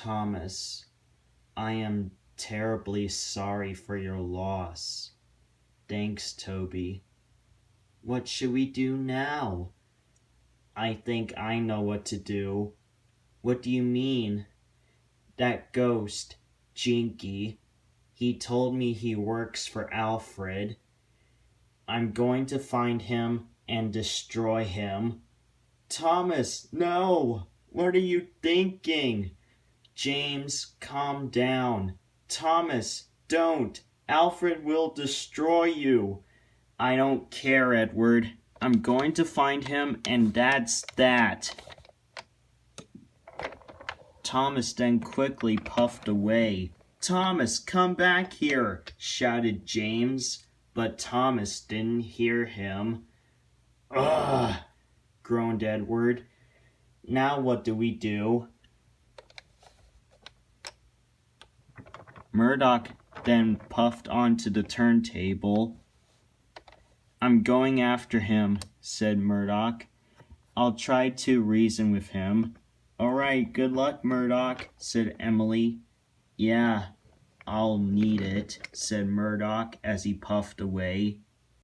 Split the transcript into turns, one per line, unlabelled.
Thomas, I am terribly sorry for your loss. Thanks, Toby. What should we do now? I think I know what to do. What do you mean? That ghost, Jinky, he told me he works for Alfred. I'm going to find him and destroy him. Thomas, no! What are you thinking? James, calm down. Thomas, don't. Alfred will destroy you. I don't care, Edward. I'm going to find him, and that's that. Thomas then quickly puffed away. Thomas, come back here, shouted James, but Thomas didn't hear him. Ugh, groaned Edward. Now what do we do? Murdoch then puffed onto the turntable. I'm going after him, said Murdoch. I'll try to reason with him. All right, good luck, Murdoch, said Emily. Yeah, I'll need it, said Murdoch as he puffed away.